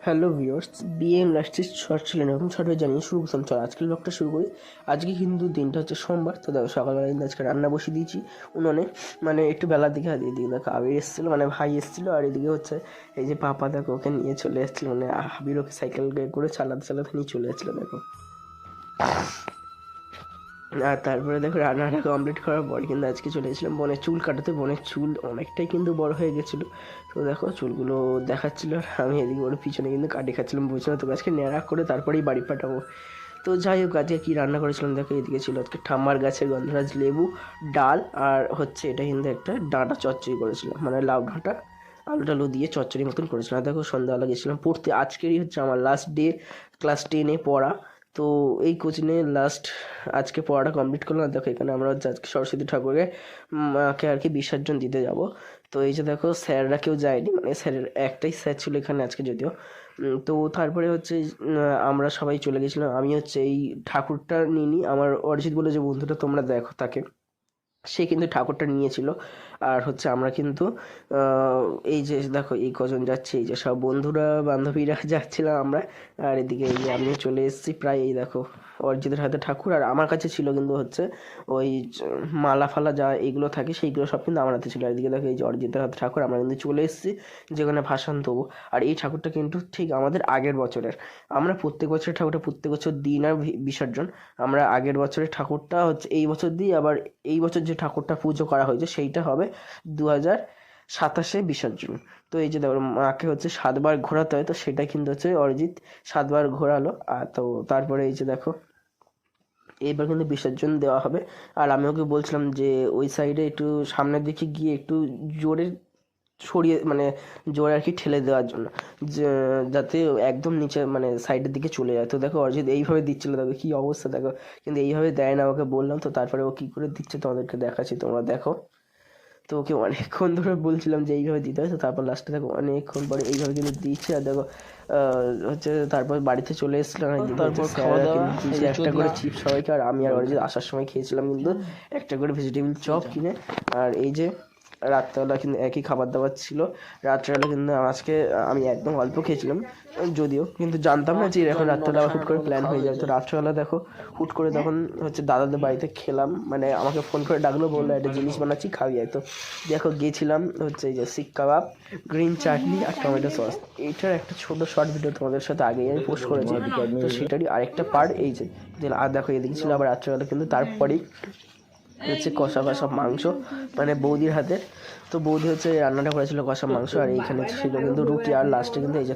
Hello viewers, BM লাস্টের short ছিলেন এবং শর্টে জানিয়ে শুরু করতাম। চল আজকের ব্লগটা শুরু করি। আজকে কিন্তু দিনটা হচ্ছে সোমবার। তো দেখো সকালবেলা কিন্তু আজকে রান্না বসিয়ে দিয়েছি উনুনে, মানে একটু বেলার দিকে। আর এদিকে দেখো আবির এসেছিলো, মানে ভাই এসেছিলো। আর এদিকে হচ্ছে এই যে পাপা দেখো ওকে নিয়ে চলে এসেছিলো, মানে আবির ওকে সাইকেল করে চালাতে চালাতে নিয়ে চলে এসেছিলো দেখো। আর তারপরে দেখো রান্নাটা কমপ্লিট করার পর কিন্তু আজকে চলে গেছিলাম বোনের চুল কাটাতে। বোনের চুল অনেকটাই কিন্তু বড় হয়ে গেছিলো। তো দেখো চুলগুলো দেখাচ্ছিলো, আর আমি এদিকে ওর পিছনে কিন্তু কাটি খাচ্ছিলাম। বুঝছিলাম তোকে আজকে ন্যাড়া করে তারপরেই বাড়ি পাঠাবো। তো যাই হোক, আজকে কী রান্না করেছিলাম দেখো। এদিকে ছিল আজকে ঠাম্মার গাছের গন্ধরাজ লেবু, ডাল, আর হচ্ছে এটা কিন্তু একটা ডাঁটা চচ্চড়ি করেছিলাম, মানে লাউ ডাঁটা আলু টালু দিয়ে চচ্চড়ি মতন করেছিলাম। আর দেখো সন্ধ্যাবেলা গেছিলাম পড়তে। আজকেরই হচ্ছে আমার লাস্ট ডে ক্লাস 10-এ পড়া। তো এই কোচিংয়ে লাস্ট আজকে পড়াটা কমপ্লিট করলাম। দেখো এখানে আমরা হচ্ছে আজকে সরস্বতী ঠাকুরকে মাকে আর কি বিসর্জন দিতে যাব। তো এই যে দেখো স্যাররা কেউ যায়নি, মানে স্যারের একটাই স্যার ছিল এখানে আজকে যদিও। তো তারপরে হচ্ছে আমরা সবাই চলে গেছিলাম। আমি হচ্ছে এই ঠাকুরটা নিইনি, আমার অরিজিৎ বলে যে বন্ধুটা তোমরা দেখো তাকে, সে কিন্তু ঠাকুরটা নিয়েছিল। আর হচ্ছে আমরা কিন্তু এই যে দেখো এই কজন যাচ্ছে, এই যে সব বন্ধুরা বান্ধবীরা যাচ্ছিলাম আমরা। আর এদিকে এই যে আমিও চলে এসেছি প্রায়। এই দেখো অরিজিতের হাতে ঠাকুর, আর আমার কাছে ছিল কিন্তু হচ্ছে ওই মালা ফালা যা এগুলো থাকে সেইগুলো সব কিন্তু আমার হাতে ছিল। আর এদিকে দেখো এই যে অরিজিতের হাতে ঠাকুর, আমরা কিন্তু চলে এসেছি যেখানে ভাসান দেবো। আর এই ঠাকুরটা কিন্তু ঠিক আমাদের আগের বছরের। আমরা প্রত্যেক বছরের ঠাকুরটা প্রত্যেক বছর দিই না বিসর্জন। আমরা আগের বছরের ঠাকুরটা হচ্ছে এই বছর দিই, আবার এই বছর যে ঠাকুরটা পুজো করা হয়েছে সেইটা হবে 2027-এ বিসর্জন। তো এই যে দেখো মাকে হচ্ছে 7বার ঘোরাতে হয়, তো সেটা কিন্তু হচ্ছে অরিজিৎ 7বার ঘোরালো। আর তো তারপরে এই যে দেখো এইবার কিন্তু বিসর্জন দেওয়া হবে। আর আমি ওকে বলছিলাম যে ওই সাইডে একটু সামনের দিকে গিয়ে একটু জোরে সরিয়ে, মানে জোরে আর কি ঠেলে দেওয়ার জন্য, যাতে একদম নিচে মানে সাইডের দিকে চলে যায়। তো দেখো অরিজিৎ এইভাবে দিচ্ছিল, দেখো কি অবস্থা দেখো। কিন্তু এইভাবে দেয় না, ওকে বললাম। তো তারপরে ও কী করে দিচ্ছে তোমাদেরকে দেখাচ্ছি, তোমরা দেখো। তো ওকে অনেকক্ষণ ধরে বলছিলাম যে এইভাবে দিতে হয়। তো তারপর লাস্টে দেখো অনেকক্ষণ পরে এইভাবে কিন্তু দিচ্ছে। আর দেখো হচ্ছে তারপর বাড়িতে চলে এসেছিলাম। তারপর খাওয়া দাওয়া দিয়েছে একটা করে চিপস সবাইকে। আর আমি আর অরিজিৎ আসার সময় খেয়েছিলাম কিন্তু একটা করে ভেজিটেবিল চপ কিনে। আর এই যে রাত্রেবেলা কিন্তু একই খাবার দাবার ছিল। রাত্রেবেলা কিন্তু আজকে আমি একদম অল্প খেয়েছিলাম যদিও, কিন্তু জানতাম না যে এরকম রাত্রেবেলা আবার হুট করে প্ল্যান হয়ে যায়। তো রাত্রেবেলা দেখো হুট করে তখন হচ্ছে দাদাদের বাড়িতে খেলাম, মানে আমাকে ফোন করে ডাকলো, বললো একটা জিনিস বানাচ্ছি খাবি আয়। তো দেখো গিয়েছিলাম হচ্ছে এই যে শিক কাবাব, গ্রিন চাটনি আর টমেটো সস। এইটার একটা ছোট শর্ট ভিডিও তোমাদের সাথে আগেই আমি পোস্ট করেছি, তো সেটারই আরেকটা পার্ট এই যে। আর দেখো এদিকে ছিল আবার রাত্রেবেলা কিন্তু তারপরেই হচ্ছে কষা কষা মাংস, মানে বৌদির হাতে। তো বৌদি হচ্ছে রান্নাটা করেছিল কষা মাংস, আর এইখানে ছিল কিন্তু রুটি, আর লাস্টে কিন্তু এই যে